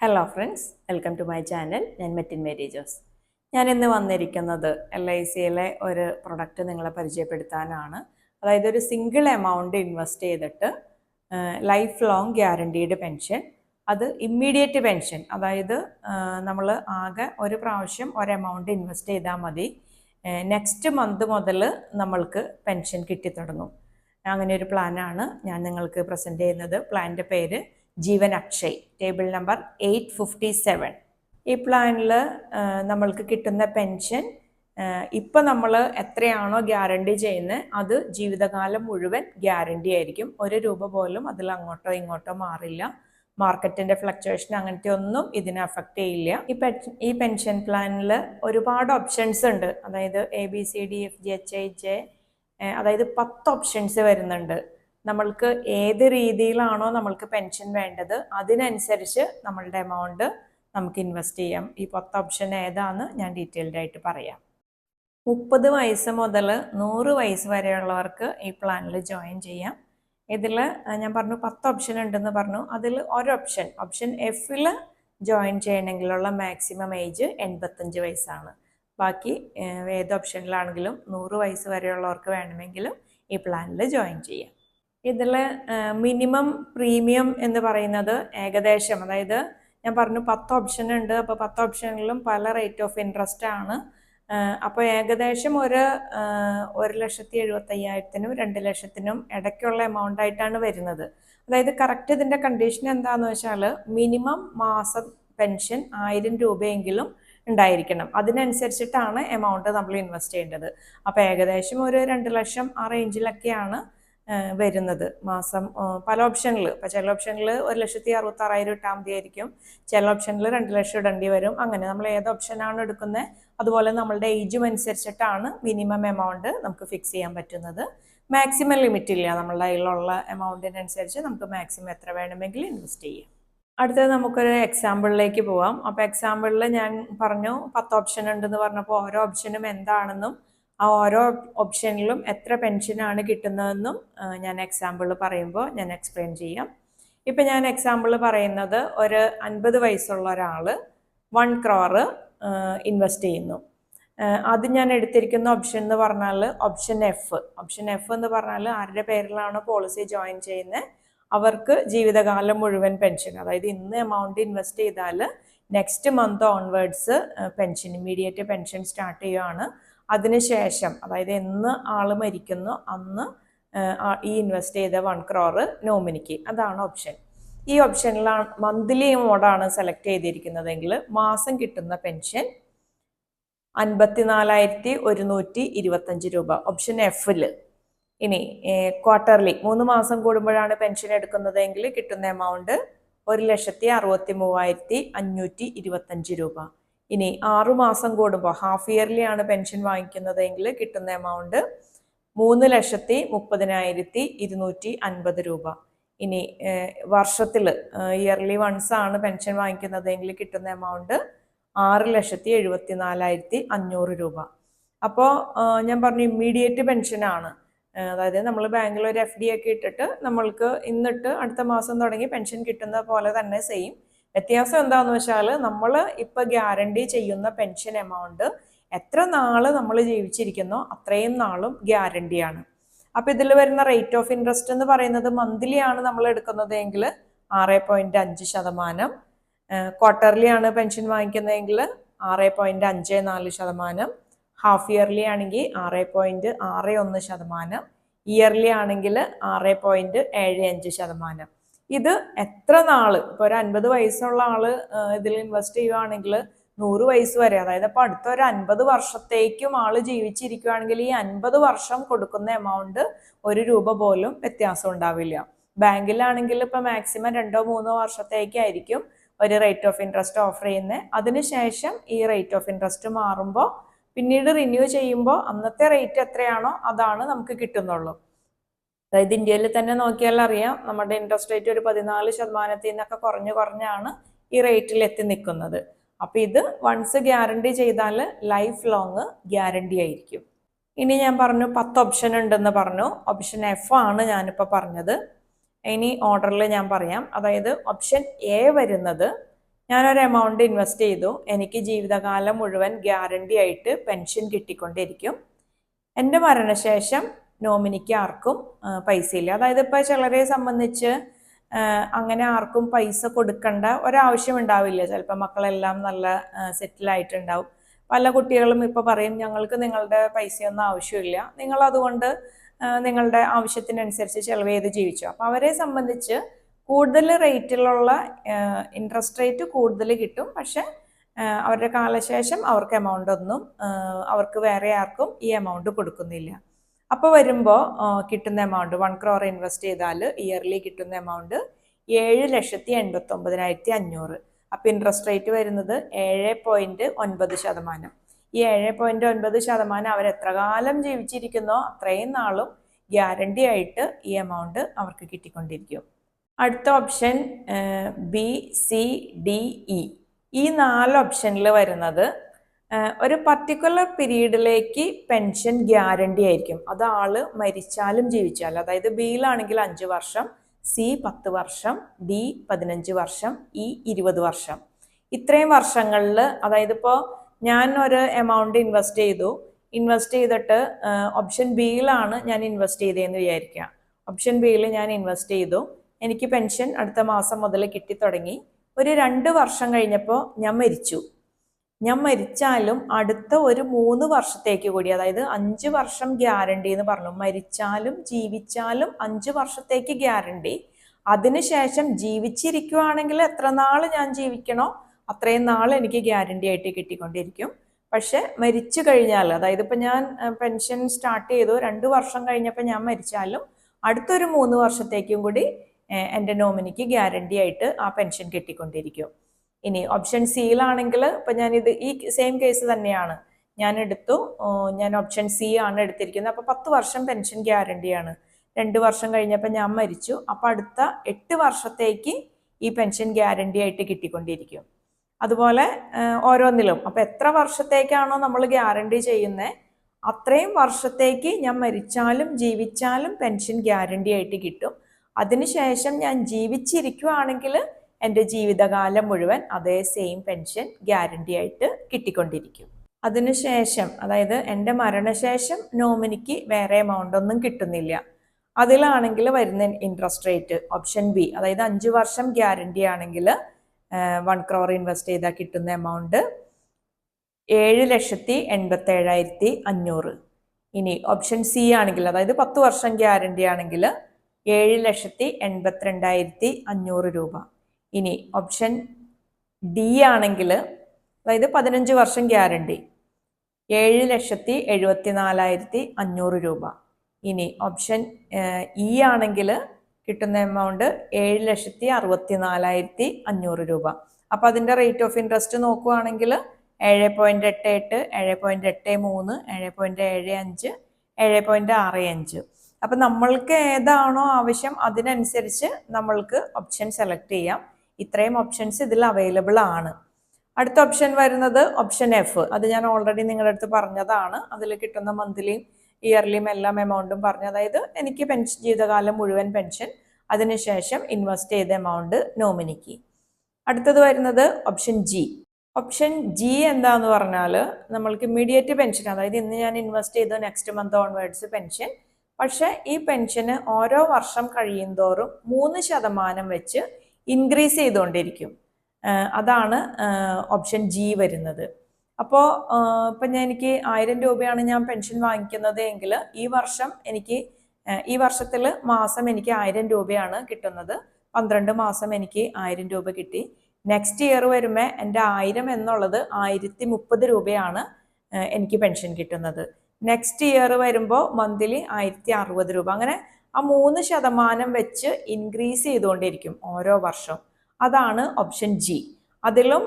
Hello friends, welcome to my channel. ഞാൻ മെറ്റിൻ മേരി ജോസ്. ഞാൻ ഇന്ന് വന്നിരിക്കുന്നത് LICയിലെ ഒരു പ്രൊഡക്റ്റ് നിങ്ങളെ പരിചയപ്പെടുത്താനാണ്. അതായത് ഒരു സിംഗിൾ എമൗണ്ട് ഇൻവെസ്റ്റ് ചെയ്തിട്ട് ലൈഫ് ലോങ് ഗ്യാരണ്ടീഡ് പെൻഷൻ, അത് ഇമ്മീഡിയറ്റ് പെൻഷൻ. അതായത് നമ്മൾ ആകെ ഒരു പ്രാവശ്യം ഒരു എമൗണ്ട് ഇൻവെസ്റ്റ് ചെയ്താൽ മതി, നെക്സ്റ്റ് മന്ത് മുതൽ നമ്മൾക്ക് പെൻഷൻ കിട്ടിത്തുടങ്ങും. അങ്ങനെ ഒരു പ്ലാനാണ് ഞാൻ നിങ്ങൾക്ക് പ്രസൻറ്റ് ചെയ്യുന്നത്. പ്ലാനിൻ്റെ പേര് ജീവൻ അക്ഷയ്, ടേബിൾ നമ്പർ 857. ഈ പ്ലാനിൽ നമ്മൾക്ക് കിട്ടുന്ന പെൻഷൻ ഇപ്പം നമ്മൾ എത്രയാണോ ഗ്യാരണ്ടി ചെയ്യുന്നത് അത് ജീവിതകാലം മുഴുവൻ ഗ്യാരണ്ടി ആയിരിക്കും. ഒരു രൂപ പോലും അതിൽ അങ്ങോട്ടോ ഇങ്ങോട്ടോ മാറില്ല. മാർക്കറ്റിൻ്റെ ഫ്ലക്ച്വേഷൻ അങ്ങനത്തെ ഒന്നും ഇതിനെ അഫക്റ്റ് ചെയ്യില്ല. ഈ പെൻഷൻ പ്ലാനിൽ ഒരുപാട് ഓപ്ഷൻസ് ഉണ്ട്. അതായത് ABCDFGHIJ, അതായത് 10 ഓപ്ഷൻസ് വരുന്നുണ്ട്. നമ്മൾക്ക് ഏത് രീതിയിലാണോ നമ്മൾക്ക് പെൻഷൻ വേണ്ടത് അതിനനുസരിച്ച് നമ്മളുടെ എമൗണ്ട് നമുക്ക് ഇൻവെസ്റ്റ് ചെയ്യാം. ഈ 10 ഓപ്ഷൻ ഏതാണെന്ന് ഞാൻ ഡീറ്റെയിൽഡ് ആയിട്ട് പറയാം. 30 വയസ്സ് മുതൽ 100 വയസ്സ് വരെയുള്ളവർക്ക് ഈ പ്ലാനിൽ ജോയിൻ ചെയ്യാം. ഇതിൽ ഞാൻ പറഞ്ഞു 10 ഓപ്ഷൻ ഉണ്ടെന്ന് പറഞ്ഞു. അതിൽ ഒരു ഓപ്ഷൻ Fൽ ജോയിൻ ചെയ്യണമെങ്കിലുള്ള മാക്സിമം ഏജ് 85 വയസ്സാണ്. ബാക്കി ഏത് ഓപ്ഷനിലാണെങ്കിലും 100 വയസ്സ് വരെയുള്ളവർക്ക് വേണമെങ്കിലും ഈ പ്ലാനിൽ ജോയിൻ ചെയ്യാം. ഇതിൽ മിനിമം പ്രീമിയം എന്ന് പറയുന്നത് ഏകദേശം, അതായത് ഞാൻ പറഞ്ഞു 10 ഓപ്ഷൻ ഉണ്ട്. അപ്പോൾ 10 ഓപ്ഷനിലും പല റേറ്റ് ഓഫ് ഇൻട്രസ്റ്റ് ആണ്. അപ്പോൾ ഏകദേശം ഒരു 1,75,000-നും 2,00,000-നും ഇടയ്ക്കുള്ള എമൗണ്ട് ആയിട്ടാണ് വരുന്നത്. അതായത് കറക്റ്റ് ഇതിൻ്റെ കണ്ടീഷൻ എന്താണെന്ന് വെച്ചാൽ മിനിമം മാസം പെൻഷൻ 1000 രൂപയെങ്കിലും ഉണ്ടായിരിക്കണം. അതിനനുസരിച്ചിട്ടാണ് എമൗണ്ട് നമ്മൾ ഇൻവെസ്റ്റ് ചെയ്യേണ്ടത്. അപ്പോൾ ഏകദേശം ഒരു 2 ലക്ഷം ആ റേഞ്ചിലൊക്കെയാണ് വരുന്നത് മാസം. പല ഓപ്ഷനിൽ, ഇപ്പോൾ ചില ഓപ്ഷനിൽ 1,66,000 ഇട്ടാൽ മതിയായിരിക്കും, ചില ഓപ്ഷനിൽ 2 ലക്ഷം ഇടേണ്ടി വരും. അങ്ങനെ നമ്മൾ ഏത് ഓപ്ഷനാണ് എടുക്കുന്നത് അതുപോലെ നമ്മളുടെ ഏജും അനുസരിച്ചിട്ടാണ് മിനിമം എമൗണ്ട് നമുക്ക് ഫിക്സ് ചെയ്യാൻ പറ്റുന്നത്. മാക്സിമം ലിമിറ്റ് ഇല്ല. നമ്മളുടെ കയ്യിലുള്ള എമൗണ്ടിനനുസരിച്ച് നമുക്ക് മാക്സിമം എത്ര വേണമെങ്കിലും ഇൻവെസ്റ്റ് ചെയ്യാം. അടുത്തത് നമുക്കൊരു എക്സാമ്പിളിലേക്ക് പോവാം. അപ്പോൾ എക്സാമ്പിളിൽ ഞാൻ പറഞ്ഞു 10 ഓപ്ഷൻ ഉണ്ടെന്ന് പറഞ്ഞപ്പോൾ ഓരോ ഓപ്ഷനും എന്താണെന്നും ആ ഓരോ ഓപ്ഷനിലും എത്ര പെൻഷനാണ് കിട്ടുന്നതെന്നും ഞാൻ എക്സാമ്പിൾ പറയുമ്പോൾ ഞാൻ എക്സ്പ്ലെയിൻ ചെയ്യാം. ഇപ്പം ഞാൻ എക്സാമ്പിൾ പറയുന്നത് ഒരു 50 വയസ്സുള്ള ഒരാൾ 1 crore ഇൻവെസ്റ്റ് ചെയ്യുന്നു. അത് ഞാൻ എടുത്തിരിക്കുന്ന ഓപ്ഷൻ എന്ന് പറഞ്ഞാൽ ഓപ്ഷൻ എഫ് എന്ന് പറഞ്ഞാൽ ആരുടെ പേരിലാണോ പോളിസി ജോയിൻ ചെയ്യുന്നത് അവർക്ക് ജീവിതകാലം മുഴുവൻ പെൻഷൻ. അതായത് ഇന്ന് എമൗണ്ട് ഇൻവെസ്റ്റ് ചെയ്താൽ next month onwards pension, immediate pension start ചെയ്യുകയാണ്. അതിനുശേഷം, അതായത് എന്ന് ആൾ മരിക്കുന്നു അന്ന് ഈ ഇൻവെസ്റ്റ് ചെയ്ത 1 crore നോമിനിക്ക്. അതാണ് ഓപ്ഷൻ. ഈ ഓപ്ഷനിലാണ് മന്ത്ലി മോഡാണ് സെലക്ട് ചെയ്തിരിക്കുന്നതെങ്കിൽ മാസം കിട്ടുന്ന പെൻഷൻ 54,125 രൂപ ഓപ്ഷൻ Fൽ. ഇനി ക്വാർട്ടർലി 3 മാസം കൂടുമ്പോഴാണ് പെൻഷൻ എടുക്കുന്നതെങ്കിൽ കിട്ടുന്ന എമൗണ്ട് 1,63,525 രൂപ. ഇനി 6 മാസം കൂടുമ്പോൾ ഹാഫ് ഇയർലി ആണ് പെൻഷൻ വാങ്ങിക്കുന്നതെങ്കിൽ കിട്ടുന്ന എമൗണ്ട് 3,30,250 രൂപ. ഇനി വർഷത്തിൽ ഇയർലി വൺസ് ആണ് പെൻഷൻ വാങ്ങിക്കുന്നതെങ്കിൽ കിട്ടുന്ന എമൗണ്ട് 6,74,500 രൂപ. അപ്പോൾ ഞാൻ പറഞ്ഞു ഇമ്മീഡിയറ്റ് പെൻഷനാണ്. അതായത് നമ്മൾ ബാങ്കിൽ ഒരു FD ഒക്കെ ഇട്ടിട്ട് നമ്മൾക്ക് ഇന്നിട്ട് അടുത്ത മാസം തുടങ്ങി പെൻഷൻ കിട്ടുന്ന പോലെ തന്നെ സെയിം. വ്യത്യാസം എന്താണെന്ന് വെച്ചാൽ നമ്മൾ ഇപ്പോൾ ഗ്യാരണ്ടി ചെയ്യുന്ന പെൻഷൻ എമൗണ്ട് എത്ര നാൾ നമ്മൾ ജീവിച്ചിരിക്കുന്നോ അത്രയും നാളും ഗ്യാരണ്ടിയാണ്. അപ്പോൾ ഇതിൽ വരുന്ന റേറ്റ് ഓഫ് ഇൻട്രസ്റ്റ് എന്ന് പറയുന്നത് മന്ത്ലി ആണ് നമ്മൾ എടുക്കുന്നതെങ്കിൽ 6.5%, ക്വാർട്ടർലി ആണ് പെൻഷൻ വാങ്ങിക്കുന്നതെങ്കിൽ 6.54%, ഹാഫ് ഇയർലി ആണെങ്കിൽ 6.61%, ഇയർലി ആണെങ്കിൽ 6.75%. ഇത് എത്ര നാൾ, ഇപ്പോൾ ഒരു 50 വയസ്സുള്ള ആള് ഇതിൽ ഇൻവെസ്റ്റ് ചെയ്യുകയാണെങ്കിൽ 100 വയസ്സ് വരെ, അതായത് അപ്പോൾ അടുത്ത ഒരു 50 വർഷത്തേക്കും ആള് ജീവിച്ചിരിക്കുകയാണെങ്കിൽ ഈ 50 വർഷം കൊടുക്കുന്ന എമൗണ്ട് 1 രൂപ പോലും വ്യത്യാസം ഉണ്ടാവില്ല. ബാങ്കിലാണെങ്കിൽ ഇപ്പോൾ മാക്സിമം 2-3 വർഷത്തേക്കായിരിക്കും ഒരു റേറ്റ് ഓഫ് ഇൻട്രസ്റ്റ് ഓഫർ ചെയ്യുന്നത്. അതിനുശേഷം ഈ റേറ്റ് ഓഫ് ഇൻട്രസ്റ്റ് മാറുമ്പോൾ പിന്നീട് റിന്യൂ ചെയ്യുമ്പോൾ അന്നത്തെ റേറ്റ് എത്രയാണോ അതാണ് നമുക്ക് കിട്ടുന്നുള്ളൂ. അതായത് ഇന്ത്യയിൽ തന്നെ നോക്കിയാൽ അറിയാം, നമ്മുടെ ഇൻട്രസ്റ്റ് റേറ്റ് ഒരു 14%-ത്തിൽ നിന്നൊക്കെ കുറഞ്ഞാണ് ഈ റേറ്റിൽ എത്തി നിൽക്കുന്നത്. അപ്പോൾ ഇത് വൺസ് ഗ്യാരണ്ടി ചെയ്താൽ ലൈഫ് ലോങ് ഗ്യാരണ്ടി ആയിരിക്കും. ഇനി ഞാൻ പറഞ്ഞു 10 ഓപ്ഷൻ ഉണ്ടെന്ന് പറഞ്ഞു. ഓപ്ഷൻ F ആണ് ഞാനിപ്പോൾ പറഞ്ഞത്. ഇനി ഓർഡറിൽ ഞാൻ പറയാം. അതായത് ഓപ്ഷൻ A വരുന്നത് ഞാനൊരു എമൗണ്ട് ഇൻവെസ്റ്റ് ചെയ്തു, എനിക്ക് ജീവിതകാലം മുഴുവൻ ഗ്യാരണ്ടി ആയിട്ട് പെൻഷൻ കിട്ടിക്കൊണ്ടിരിക്കും. എൻ്റെ മരണശേഷം നോമിനിക്ക് ആർക്കും പൈസ ഇല്ല. അതായത് ഇപ്പോൾ ചിലരെ സംബന്ധിച്ച് അങ്ങനെ ആർക്കും പൈസ കൊടുക്കേണ്ട ഒരാവശ്യം ഉണ്ടാവില്ല. ചിലപ്പോൾ മക്കളെല്ലാം നല്ല സെറ്റിലായിട്ടുണ്ടാവും. പല കുട്ടികളും ഇപ്പോൾ പറയും, ഞങ്ങൾക്ക് നിങ്ങളുടെ പൈസയൊന്നും ആവശ്യമില്ല, നിങ്ങൾ അതുകൊണ്ട് നിങ്ങളുടെ ആവശ്യത്തിനനുസരിച്ച് ചിലവ് ചെയ്ത് ജീവിച്ചു. അപ്പോൾ അവരെ സംബന്ധിച്ച് കൂടുതൽ റേറ്റിലുള്ള ഇൻട്രസ്റ്റ് റേറ്റ് കൂടുതൽ കിട്ടും. പക്ഷെ അവരുടെ കാലശേഷം അവർക്ക് എമൗണ്ട് ഒന്നും അവർക്ക് വേറെ ആർക്കും ഈ എമൗണ്ട് കൊടുക്കുന്നില്ല. അപ്പോൾ വരുമ്പോൾ കിട്ടുന്ന എമൗണ്ട് 1 crore ഇൻവെസ്റ്റ് ചെയ്താൽ ഇയർലി കിട്ടുന്ന എമൗണ്ട് 7,89,500. അപ്പോൾ ഇൻട്രസ്റ്റ് റേറ്റ് വരുന്നത് 7.9%. ഈ 7.9% അവർ എത്ര കാലം ജീവിച്ചിരിക്കുന്നോ അത്രയും നാളും ഗ്യാരണ്ടി ആയിട്ട് ഈ എമൗണ്ട് അവർക്ക് കിട്ടിക്കൊണ്ടിരിക്കും. അടുത്ത option B, C, D, E. ഈ 4 ഓപ്ഷനിൽ വരുന്നത് ഒരു പർട്ടിക്കുലർ പീരീഡിലേക്ക് പെൻഷൻ ഗ്യാരണ്ടി ആയിരിക്കും. അത് ആള് മരിച്ചാലും ജീവിച്ചാലും. അതായത് ബിയിലാണെങ്കിൽ 5 വർഷം, സി 10 വർഷം, ഡി 15 വർഷം, ഇ 20 വർഷം. ഇത്രയും വർഷങ്ങളിൽ, അതായത് ഇപ്പോൾ ഞാൻ ഒരു എമൗണ്ട് ഇൻവെസ്റ്റ് ചെയ്തിട്ട് ഓപ്ഷൻ ബിയിലാണ് ഞാൻ ഇൻവെസ്റ്റ് ചെയ്തതെന്ന് വിചാരിക്കുക. ഓപ്ഷൻ ബിയിൽ ഞാൻ ഇൻവെസ്റ്റ് ചെയ്തു, എനിക്ക് പെൻഷൻ അടുത്ത മാസം മുതൽ കിട്ടിത്തുടങ്ങി. ഒരു 2 വർഷം കഴിഞ്ഞപ്പോൾ ഞാൻ മരിച്ചാലും അടുത്ത ഒരു 3 വർഷത്തേക്ക് കൂടി, അതായത് 5 വർഷം ഗ്യാരണ്ടി എന്ന് പറഞ്ഞു. മരിച്ചാലും ജീവിച്ചാലും 5 വർഷത്തേക്ക് ഗ്യാരണ്ടി. അതിനുശേഷം ജീവിച്ചിരിക്കുവാണെങ്കിൽ എത്ര നാൾ ഞാൻ ജീവിക്കണോ അത്രയും നാൾ എനിക്ക് ഗ്യാരണ്ടി ആയിട്ട് കിട്ടിക്കൊണ്ടിരിക്കും. പക്ഷെ മരിച്ചു കഴിഞ്ഞാൽ, അതായത് ഇപ്പം ഞാൻ പെൻഷൻ സ്റ്റാർട്ട് ചെയ്തു 2 വർഷം കഴിഞ്ഞപ്പോൾ ഞാൻ മരിച്ചാലും അടുത്തൊരു 3 വർഷത്തേക്കും കൂടി എൻ്റെ നോമിനിക്ക് ഗ്യാരണ്ടി ആയിട്ട് ആ പെൻഷൻ കിട്ടിക്കൊണ്ടിരിക്കും. ഇനി ഓപ്ഷൻ സിയിലാണെങ്കിൽ, ഇപ്പം ഞാനിത് ഈ സെയിം കേസ് തന്നെയാണ് ഞാൻ ഓപ്ഷൻ സി ആണ് എടുത്തിരിക്കുന്നത്. അപ്പോൾ 10 വർഷം പെൻഷൻ ഗ്യാരണ്ടിയാണ്. 2 വർഷം കഴിഞ്ഞപ്പോൾ ഞാൻ മരിച്ചു, അപ്പോൾ അടുത്ത 8 വർഷത്തേക്ക് ഈ പെൻഷൻ ഗ്യാരണ്ടി ആയിട്ട് കിട്ടിക്കൊണ്ടിരിക്കും. അതുപോലെ ഓരോന്നിലും, അപ്പോൾ എത്ര വർഷത്തേക്കാണോ നമ്മൾ ഗ്യാരണ്ടി ചെയ്യുന്നത് അത്രയും വർഷത്തേക്ക് ഞാൻ മരിച്ചാലും ജീവിച്ചാലും പെൻഷൻ ഗ്യാരണ്ടി ആയിട്ട് കിട്ടും. അതിനുശേഷം ഞാൻ ജീവിച്ചിരിക്കുകയാണെങ്കിൽ എൻ്റെ ജീവിതകാലം മുഴുവൻ അതേ സെയിം പെൻഷൻ ഗ്യാരണ്ടി ആയിട്ട് കിട്ടിക്കൊണ്ടിരിക്കും. അതിനുശേഷം, അതായത് എൻ്റെ മരണശേഷം നോമിനിക്ക് വേറെ എമൗണ്ട് ഒന്നും കിട്ടുന്നില്ല. അതിലാണെങ്കിൽ വരുന്ന ഇൻട്രസ്റ്റ് റേറ്റ് ഓപ്ഷൻ ബി, അതായത് 5 വർഷം ഗ്യാരണ്ടി ആണെങ്കിൽ 1 crore ഇൻവെസ്റ്റ് ചെയ്താൽ കിട്ടുന്ന എമൗണ്ട് 7,87,500. ഇനി ഓപ്ഷൻ സി ആണെങ്കിൽ, അതായത് 10 വർഷം ഗ്യാരണ്ടി ആണെങ്കിൽ 7,82,500 രൂപ. ഇനി ഓപ്ഷൻ ഡി ആണെങ്കിൽ, അതായത് 15 വർഷം ഗ്യാരണ്ടി 7,74,500 രൂപ. ഇനി ഓപ്ഷൻ ഇ ആണെങ്കിൽ കിട്ടുന്ന എമൗണ്ട് 7,64,500 രൂപ. അപ്പോൾ അതിൻ്റെ റേറ്റ് ഓഫ് ഇൻട്രസ്റ്റ് നോക്കുകയാണെങ്കിൽ 7.88, 7.83, 7.75, 7.65. അപ്പം നമ്മൾക്ക് ഏതാണോ ആവശ്യം അതിനനുസരിച്ച് നമ്മൾക്ക് ഓപ്ഷൻ സെലക്ട് ചെയ്യാം. ഇത്രയും ഓപ്ഷൻസ് ഇതിൽ അവൈലബിൾ ആണ്. അടുത്ത ഓപ്ഷൻ വരുന്നത് ഓപ്ഷൻ എഫ്. അത് ഞാൻ ഓൾറെഡി നിങ്ങളുടെ അടുത്ത് പറഞ്ഞതാണ്. അതിൽ കിട്ടുന്ന മന്ത്ലിയും ഇയർലിയും എല്ലാം എമൗണ്ടും പറഞ്ഞു. അതായത് എനിക്ക് ജീവിതകാലം മുഴുവൻ പെൻഷൻ, അതിനുശേഷം ഇൻവെസ്റ്റ് ചെയ്ത എമൗണ്ട് നോമിനിക്ക്. അടുത്തത് വരുന്നത് ഓപ്ഷൻ ജി. ഓപ്ഷൻ ജി എന്താന്ന് പറഞ്ഞാൽ നമ്മൾക്ക് ഇമ്മീഡിയറ്റ് പെൻഷൻ, അതായത് ഇന്ന് ഞാൻ ഇൻവെസ്റ്റ് ചെയ്തു നെക്സ്റ്റ് മന്ത് ഓൺവേർഡ്സ് പെൻഷൻ. പക്ഷെ ഈ പെൻഷന് ഓരോ വർഷം കഴിയുന്തോറും 3% വെച്ച് ഇൻക്രീസ് ചെയ്തുകൊണ്ടിരിക്കും. അതാണ് ഓപ്ഷൻ ജി വരുന്നത്. അപ്പോൾ ഇപ്പം എനിക്ക് 1000 രൂപയാണ് ഞാൻ പെൻഷൻ വാങ്ങിക്കുന്നത് എങ്കിൽ ഈ വർഷത്തിൽ മാസം എനിക്ക് 1000 രൂപയാണ് കിട്ടുന്നത്. 12 മാസം എനിക്ക് 1000 രൂപ കിട്ടി. നെക്സ്റ്റ് ഇയർ വരുമ്പോൾ എൻ്റെ 1000 എന്നുള്ളത് 1030 രൂപയാണ് എനിക്ക് പെൻഷൻ കിട്ടുന്നത്. നെക്സ്റ്റ് ഇയർ വരുമ്പോൾ മന്ത്ലി 1060 രൂപ. അങ്ങനെ ആ 3% വെച്ച് ഇൻക്രീസ് ചെയ്തുകൊണ്ടിരിക്കും ഓരോ വർഷം. അതാണ് ഓപ്ഷൻ ജി. അതിലും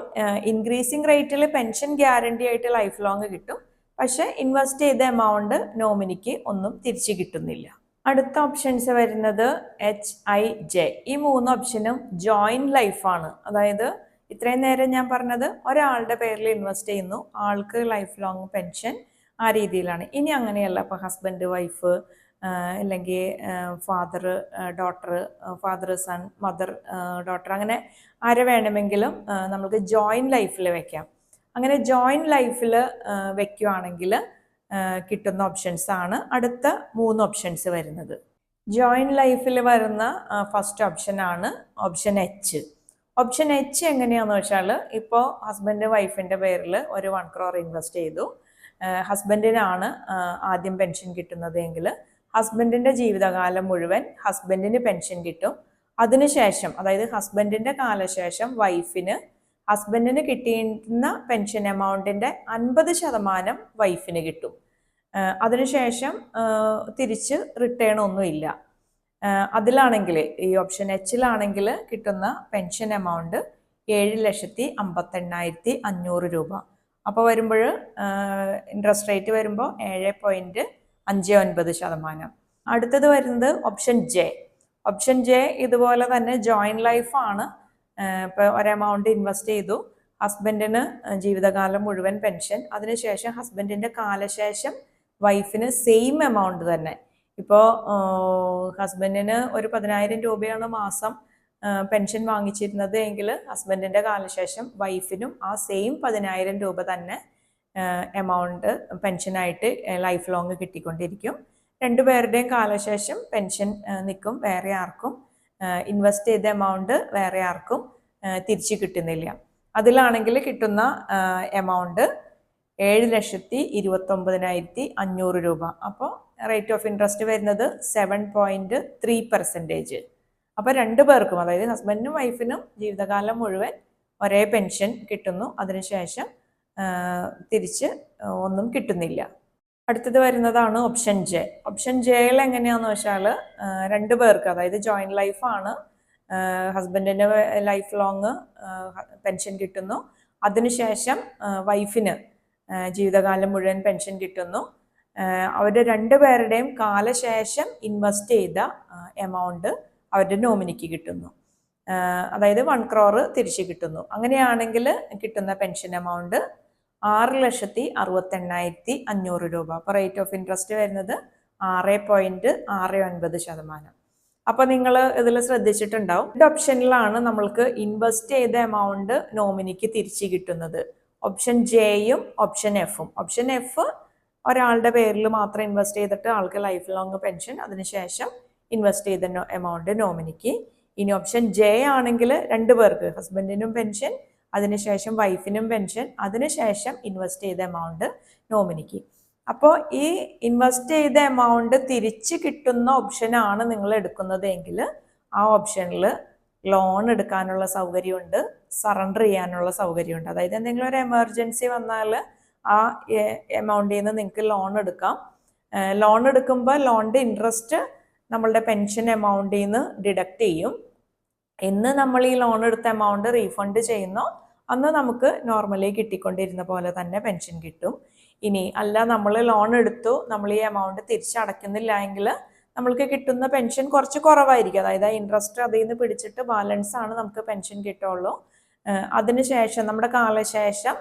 ഇൻക്രീസിങ് റേറ്റിൽ പെൻഷൻ ഗ്യാരണ്ടി ആയിട്ട് ലൈഫ് ലോങ് കിട്ടും. പക്ഷെ ഇൻവെസ്റ്റ് ചെയ്ത എമൗണ്ട് നോമിനിക്ക് ഒന്നും തിരിച്ചു കിട്ടുന്നില്ല. അടുത്ത ഓപ്ഷൻസ് വരുന്നത് HIJ. ഈ 3 ഓപ്ഷനും ജോയിന്റ് ലൈഫാണ്. അതായത് ഇത്രയും നേരം ഞാൻ പറഞ്ഞത് ഒരാളുടെ പേരിൽ ഇൻവെസ്റ്റ് ചെയ്യുന്നു, ആൾക്ക് ലൈഫ് ലോങ് പെൻഷൻ, ആ രീതിയിലാണ്. ഇനി അങ്ങനെയല്ല. ഇപ്പോൾ ഹസ്ബൻഡ്, വൈഫ്, അല്ലെങ്കിൽ father daughter, father son, mother daughter, അങ്ങനെ ആരെ വേണമെങ്കിലും നമുക്ക് ജോയിൻറ്റ് ലൈഫിൽ വെക്കാം. അങ്ങനെ ജോയിൻറ്റ് ലൈഫിൽ വെക്കുകയാണെങ്കിൽ കിട്ടുന്ന ഓപ്ഷൻസ് ആണ് അടുത്ത 3 ഓപ്ഷൻസ് വരുന്നത്. ജോയിൻറ്റ് ലൈഫിൽ വരുന്ന ഫസ്റ്റ് ഓപ്ഷനാണ് ഓപ്ഷൻ എച്ച്. ഓപ്ഷൻ എച്ച് എങ്ങനെയാണെന്ന് വെച്ചാൽ, ഇപ്പോൾ ഹസ്ബൻഡ് വൈഫിൻ്റെ പേരിൽ ഒരു 1 crore ഇൻവെസ്റ്റ് ചെയ്തു. ഹസ്ബൻഡിനാണ് ആദ്യം പെൻഷൻ കിട്ടുന്നത് എങ്കിൽ ഹസ്ബൻഡിൻ്റെ ജീവിതകാലം മുഴുവൻ ഹസ്ബൻഡിന് പെൻഷൻ കിട്ടും. അതിനുശേഷം, അതായത് ഹസ്ബൻഡിൻ്റെ കാലശേഷം വൈഫിന് ഹസ്ബൻഡിന് കിട്ടിയിരുന്ന പെൻഷൻ എമൗണ്ടിൻ്റെ 50% വൈഫിന് കിട്ടും. അതിനുശേഷം തിരിച്ച് റിട്ടേൺ ഒന്നുമില്ല. അതിലാണെങ്കിൽ, ഈ ഓപ്ഷൻ എച്ചിലാണെങ്കിൽ കിട്ടുന്ന പെൻഷൻ എമൗണ്ട് 7,58,500 രൂപ. അപ്പോൾ വരുമ്പോൾ ഇൻട്രസ്റ്റ് റേറ്റ് വരുമ്പോൾ 7.59%. അടുത്തത് വരുന്നത് ഓപ്ഷൻ ജെ. ഓപ്ഷൻ ജെ ഇതുപോലെ തന്നെ ജോയിൻറ്റ് ലൈഫാണ്. ഇപ്പോൾ ഒരെമൗണ്ട് ഇൻവെസ്റ്റ് ചെയ്തു, ഹസ്ബൻഡിന് ജീവിതകാലം മുഴുവൻ പെൻഷൻ, അതിനുശേഷം ഹസ്ബൻഡിൻ്റെ കാലശേഷം വൈഫിന് സെയിം എമൗണ്ട് തന്നെ. ഇപ്പോൾ ഹസ്ബൻഡിന് ഒരു 10,000 രൂപയാണ് മാസം പെൻഷൻ വാങ്ങിച്ചിരുന്നത് എങ്കിൽ ഹസ്ബൻഡിൻ്റെ കാലശേഷം വൈഫിനും ആ സെയിം 10,000 രൂപ തന്നെ എമൗണ്ട് പെൻഷനായിട്ട് ലൈഫ് ലോങ് കിട്ടിക്കൊണ്ടിരിക്കും. രണ്ടുപേരുടെയും കാലശേഷം പെൻഷൻ നിൽക്കും, വേറെ ആർക്കും ഇൻവെസ്റ്റ് ചെയ്ത എമൗണ്ട് വേറെ ആർക്കും തിരിച്ചു കിട്ടുന്നില്ല. അതിലാണെങ്കിൽ കിട്ടുന്ന എമൗണ്ട് 7,29,500 രൂപ. അപ്പോൾ റേറ്റ് ഓഫ് ഇൻട്രസ്റ്റ് വരുന്നത് 7.3%. അപ്പോൾ 2 പേർക്കും, അതായത് ഹസ്ബൻഡിനും വൈഫിനും ജീവിതകാലം മുഴുവൻ ഒരേ പെൻഷൻ കിട്ടുന്നു. അതിനുശേഷം തിരിച്ച് ഒന്നും കിട്ടുന്നില്ല. അടുത്തത് വരുന്നതാണ് ഓപ്ഷൻ ജെ. ഓപ്ഷൻ ജെയിൽ എങ്ങനെയാണെന്ന് വെച്ചാൽ, 2 പേർക്ക്, അതായത് ജോയിൻറ്റ് ലൈഫാണ്, ഹസ്ബൻഡിന് ലൈഫ് ലോങ് പെൻഷൻ കിട്ടുന്നു. അതിനുശേഷം വൈഫിന് ജീവിതകാലം മുഴുവൻ പെൻഷൻ കിട്ടുന്നു. അവരുടെ 2 പേരുടെയും കാലശേഷം ഇൻവെസ്റ്റ് ചെയ്ത എമൗണ്ട് അവരുടെ നോമിനിക്ക് കിട്ടുന്നു. അതായത് 1 crore തിരിച്ച് കിട്ടുന്നു. അങ്ങനെയാണെങ്കിൽ കിട്ടുന്ന പെൻഷൻ എമൗണ്ട് 6,68,500 രൂപ. അപ്പോൾ റേറ്റ് ഓഫ് ഇൻട്രസ്റ്റ് വരുന്നത് 6.69%. അപ്പോൾ നിങ്ങൾ ഇതിൽ ശ്രദ്ധിച്ചിട്ടുണ്ടാവും, 2 ഓപ്ഷനിലാണ് നമ്മൾക്ക് ഇൻവെസ്റ്റ് ചെയ്ത എമൗണ്ട് നോമിനിക്ക് തിരിച്ച് കിട്ടുന്നത്. ഓപ്ഷൻ ജെയും ഓപ്ഷൻ എഫും. ഓപ്ഷൻ എഫ് ഒരാളുടെ പേരിൽ മാത്രം ഇൻവെസ്റ്റ് ചെയ്തിട്ട് ആൾക്ക് ലൈഫ് ലോങ് പെൻഷൻ, അതിനുശേഷം ഇൻവെസ്റ്റ് ചെയ്ത എമൗണ്ട് നോമിനിക്ക്. ഇനി ഓപ്ഷൻ ജെ ആണെങ്കിൽ 2 പേർക്ക്, ഹസ്ബൻഡിനും പെൻഷൻ, അതിനുശേഷം വൈഫിനും പെൻഷൻ, അതിനുശേഷം ഇൻവെസ്റ്റ് ചെയ്ത എമൗണ്ട് നോമിനിക്ക്. അപ്പോൾ ഈ ഇൻവെസ്റ്റ് ചെയ്ത എമൗണ്ട് തിരിച്ച് കിട്ടുന്ന ഓപ്ഷനാണ് നിങ്ങൾ എടുക്കുന്നത് എങ്കിൽ ആ ഓപ്ഷനിൽ ലോൺ എടുക്കാനുള്ള സൗകര്യമുണ്ട്, സറണ്ടർ ചെയ്യാനുള്ള സൗകര്യമുണ്ട്. അതായത് എന്തെങ്കിലും ഒരു എമർജൻസി വന്നാൽ ആ എമൗണ്ടിൽ നിന്ന് നിങ്ങൾക്ക് ലോൺ എടുക്കാം. ലോൺ എടുക്കുമ്പോൾ ലോണിൻ്റെ ഇൻട്രസ്റ്റ് നമ്മളുടെ പെൻഷൻ എമൗണ്ടിൽ നിന്ന് ഡിഡക്റ്റ് ചെയ്യും. എന്ന് നമ്മൾ ഈ ലോൺ എടുത്ത എമൗണ്ട് റീഫണ്ട് ചെയ്യുന്നോ അന്ന് നമുക്ക് നോർമലി കിട്ടിക്കൊണ്ടിരുന്ന പോലെ തന്നെ പെൻഷൻ കിട്ടും. ഇനി അല്ല, നമ്മൾ ലോൺ എടുത്തു, നമ്മൾ ഈ എമൗണ്ട് തിരിച്ചടയ്ക്കുന്നില്ല എങ്കിൽ നമ്മൾക്ക് കിട്ടുന്ന പെൻഷൻ കുറച്ച് കുറവായിരിക്കും. അതായത് ആ ഇൻട്രസ്റ്റ് അതിൽ നിന്ന് പിടിച്ചിട്ട് ബാലൻസ് ആണ് നമുക്ക് പെൻഷൻ കിട്ടുള്ളൂ. അതിനുശേഷം നമ്മുടെ കാലശേഷം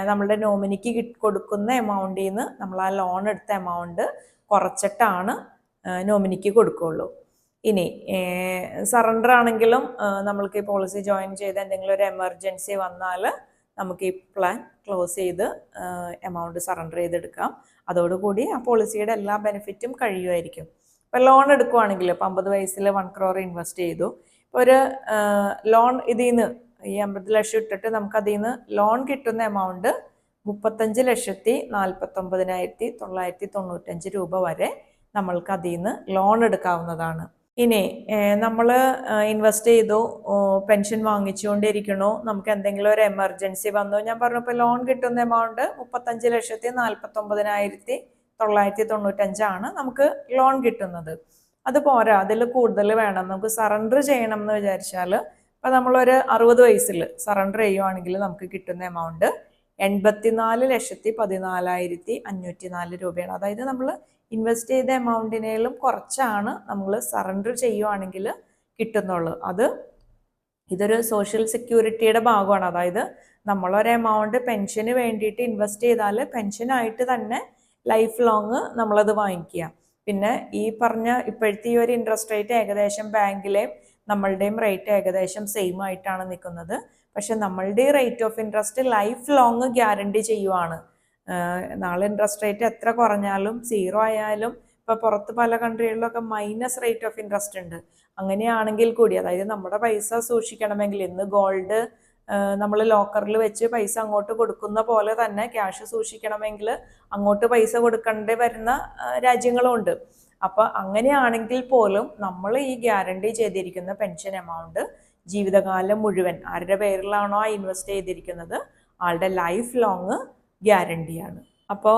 നമ്മളുടെ നോമിനിക്ക് കൊടുക്കുന്ന എമൗണ്ടിൽ നിന്ന് നമ്മൾ ആ ലോൺ എടുത്ത എമൗണ്ട് കുറച്ചിട്ടാണ് നോമിനിക്ക് കൊടുക്കുകയുള്ളൂ. ഇനി സറണ്ടർ ആണെങ്കിലും നമ്മൾക്ക് ഈ പോളിസി ജോയിൻ ചെയ്ത് എന്തെങ്കിലും ഒരു എമർജൻസി വന്നാൽ നമുക്ക് ഈ പ്ലാൻ ക്ലോസ് ചെയ്ത് എമൗണ്ട് സറണ്ടർ ചെയ്തെടുക്കാം. അതോടുകൂടി ആ പോളിസിയുടെ എല്ലാ ബെനിഫിറ്റും കഴിയുമായിരിക്കും. ഇപ്പോൾ ലോൺ എടുക്കുവാണെങ്കിൽ, ഇപ്പോൾ 50 വയസ്സിൽ 1 crore ഇൻവെസ്റ്റ് ചെയ്തു, ഇപ്പോൾ ഒരു ലോൺ ഇതിൽ നിന്ന് ഈ 50 ലക്ഷം ഇട്ടിട്ട് നമുക്ക് അതിൽ നിന്ന് ലോൺ കിട്ടുന്ന എമൗണ്ട് 35,49,995 രൂപ വരെ നമ്മൾക്ക് അതിൽ നിന്ന് ലോൺ എടുക്കാവുന്നതാണ്. ഇനി നമ്മൾ ഇൻവെസ്റ്റ് ചെയ്തു, പെൻഷൻ വാങ്ങിച്ചുകൊണ്ടിരിക്കണോ, നമുക്ക് എന്തെങ്കിലും ഒരു എമർജൻസി വന്നു, ഞാൻ പറഞ്ഞപ്പോൾ ലോൺ കിട്ടുന്ന എമൗണ്ട് 35,49,995 നമുക്ക് ലോൺ കിട്ടുന്നത്. അത് പോരാ, അതിൽ കൂടുതൽ വേണം, നമുക്ക് സറണ്ടർ ചെയ്യണം എന്ന് വിചാരിച്ചാൽ, ഇപ്പം നമ്മളൊരു 60 വയസ്സിൽ സറണ്ടർ ചെയ്യുവാണെങ്കിൽ നമുക്ക് കിട്ടുന്ന എമൗണ്ട് 84,14,504 രൂപയാണ്. അതായത് നമ്മൾ ഇൻവെസ്റ്റ് ചെയ്ത എമൗണ്ടിനേലും കുറച്ചാണ് നമ്മൾ സറണ്ടർ ചെയ്യുവാണെങ്കിൽ കിട്ടുന്നുള്ളൂ. ഇതൊരു സോഷ്യൽ സെക്യൂരിറ്റിയുടെ ഭാഗമാണ്. അതായത് നമ്മളൊരു എമൗണ്ട് പെൻഷന് വേണ്ടിയിട്ട് ഇൻവെസ്റ്റ് ചെയ്താൽ പെൻഷനായിട്ട് തന്നെ ലൈഫ് ലോങ് നമ്മളത് വാങ്ങിക്കുക. പിന്നെ ഈ പറഞ്ഞ ഇപ്പോഴത്തെ ഈ ഒരു ഇൻട്രസ്റ്റ് റേറ്റ് ഏകദേശം ബാങ്കിലെയും നമ്മളുടെയും റേറ്റ് ഏകദേശം സെയിം ആയിട്ടാണ് നിൽക്കുന്നത്. പക്ഷെ നമ്മളുടെ rate of interest life long guarantee ചെയ്യുവാണ്. നാളെ ഇൻട്രസ്റ്റ് റേറ്റ് എത്ര കുറഞ്ഞാലും 0 ആയാലും, ഇപ്പോൾ പുറത്ത് പല കൺട്രികളിലൊക്കെ മൈനസ് റേറ്റ് ഓഫ് ഇൻട്രസ്റ്റ് ഉണ്ട്. അങ്ങനെയാണെങ്കിൽ കൂടി, അതായത് നമ്മുടെ പൈസ സൂക്ഷിക്കണമെങ്കിൽ ഇന്ന് ഗോൾഡ് നമ്മൾ ലോക്കറിൽ വെച്ച് പൈസ അങ്ങോട്ട് കൊടുക്കുന്ന പോലെ തന്നെ ക്യാഷ് സൂക്ഷിക്കണമെങ്കിൽ അങ്ങോട്ട് പൈസ കൊടുക്കേണ്ടി വരുന്ന രാജ്യങ്ങളും ഉണ്ട്. അപ്പോൾ അങ്ങനെയാണെങ്കിൽ പോലും നമ്മൾ ഈ ഗ്യാരണ്ടി ചെയ്തിരിക്കുന്ന പെൻഷൻ എമൗണ്ട് ജീവിതകാലം മുഴുവൻ ആരുടെ പേരിലാണോ ഇൻവെസ്റ്റ് ചെയ്തിരിക്കുന്നത് ആളുടെ ലൈഫ് ലോങ് ഗ്യാരണ്ടിയാണ്. അപ്പോൾ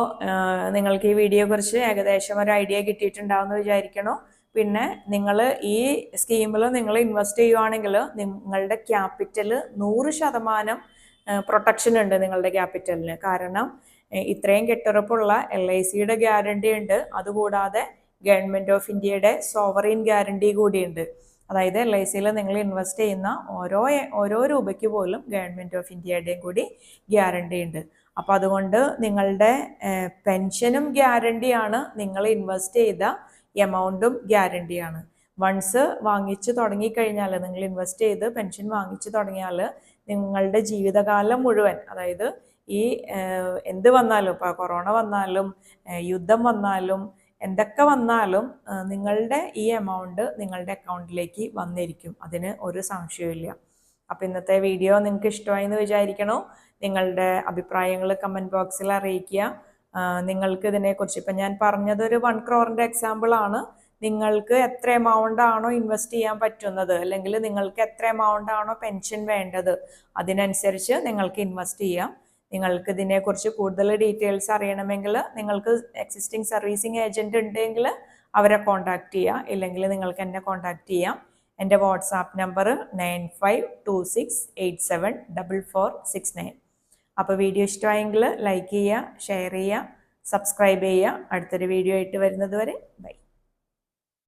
നിങ്ങൾക്ക് ഈ വീഡിയോയെ കുറിച്ച് ഏകദേശം ഒരു ഐഡിയ കിട്ടിയിട്ടുണ്ടാവുമെന്ന് വിചാരിക്കണോ. പിന്നെ നിങ്ങൾ ഈ സ്കീമിൽ നിങ്ങൾ ഇൻവെസ്റ്റ് ചെയ്യുവാണെങ്കിൽ നിങ്ങളുടെ ക്യാപിറ്റൽ 100% പ്രൊട്ടക്ഷൻ ഉണ്ട് നിങ്ങളുടെ ക്യാപിറ്റലിന്. കാരണം ഇത്രയും കെട്ടുറപ്പുള്ള LICയുടെ ഗ്യാരണ്ടി ഉണ്ട്. അതുകൂടാതെ ഗവൺമെൻറ് ഓഫ് ഇന്ത്യയുടെ സോവറിൻ ഗ്യാരണ്ടി കൂടിയുണ്ട്. അതായത് LICയിൽ നിങ്ങൾ ഇൻവെസ്റ്റ് ചെയ്യുന്ന ഓരോ രൂപയ്ക്ക് പോലും ഗവൺമെൻറ് ഓഫ് ഇന്ത്യയുടെയും കൂടി ഗ്യാരണ്ടി ഉണ്ട്. അപ്പോൾ അതുകൊണ്ട് നിങ്ങളുടെ പെൻഷനും ഗ്യാരണ്ടിയാണ്, നിങ്ങൾ ഇൻവെസ്റ്റ് ചെയ്ത എമൗണ്ടും ഗ്യാരണ്ടിയാണ്. വൺസ് വാങ്ങിച്ചു തുടങ്ങിക്കഴിഞ്ഞാൽ, നിങ്ങൾ ഇൻവെസ്റ്റ് ചെയ്ത് പെൻഷൻ വാങ്ങിച്ചു തുടങ്ങിയാൽ നിങ്ങളുടെ ജീവിതകാലം മുഴുവൻ, അതായത് ഈ എന്ത് വന്നാലും, ഇപ്പോൾ കൊറോണ വന്നാലും യുദ്ധം വന്നാലും എന്തൊക്കെ വന്നാലും നിങ്ങളുടെ ഈ എമൗണ്ട് നിങ്ങളുടെ അക്കൗണ്ടിലേക്ക് വന്നിരിക്കും. അതിന് ഒരു സംശയമില്ല. അപ്പോൾ ഇന്നത്തെ വീഡിയോ നിങ്ങൾക്ക് ഇഷ്ടമായി എന്ന് വിചാരിക്കണോ. നിങ്ങളുടെ അഭിപ്രായങ്ങൾ കമൻറ്റ് ബോക്സിൽ അറിയിക്കുക. നിങ്ങൾക്ക് ഇതിനെക്കുറിച്ച്, ഇപ്പം ഞാൻ പറഞ്ഞതൊരു 1 crore എക്സാമ്പിൾ ആണ്. നിങ്ങൾക്ക് എത്ര എമൗണ്ട് ആണോ ഇൻവെസ്റ്റ് ചെയ്യാൻ പറ്റുന്നത്, അല്ലെങ്കിൽ നിങ്ങൾക്ക് എത്ര എമൗണ്ട് ആണോ പെൻഷൻ വേണ്ടത്, അതിനനുസരിച്ച് നിങ്ങൾക്ക് ഇൻവെസ്റ്റ് ചെയ്യാം. നിങ്ങൾക്ക് ഇതിനെക്കുറിച്ച് കൂടുതൽ ഡീറ്റെയിൽസ് അറിയണമെങ്കിൽ നിങ്ങൾക്ക് എക്സിസ്റ്റിംഗ് സർവീസിങ് ഏജൻറ്റ് ഉണ്ടെങ്കിൽ അവരെ കോൺടാക്റ്റ് ചെയ്യുക. ഇല്ലെങ്കിൽ നിങ്ങൾക്ക് എന്നെ കോൺടാക്റ്റ് ചെയ്യാം. എൻ്റെ വാട്സാപ്പ് നമ്പർ 9526874469. അപ്പോൾ വീഡിയോ ഇഷ്ടമായെങ്കിൽ ലൈക്ക് ചെയ്യുക, ഷെയർ ചെയ്യുക, സബ്സ്ക്രൈബ് ചെയ്യുക. അടുത്തൊരു വീഡിയോ ആയിട്ട് വരുന്നത് വരെ ബൈ.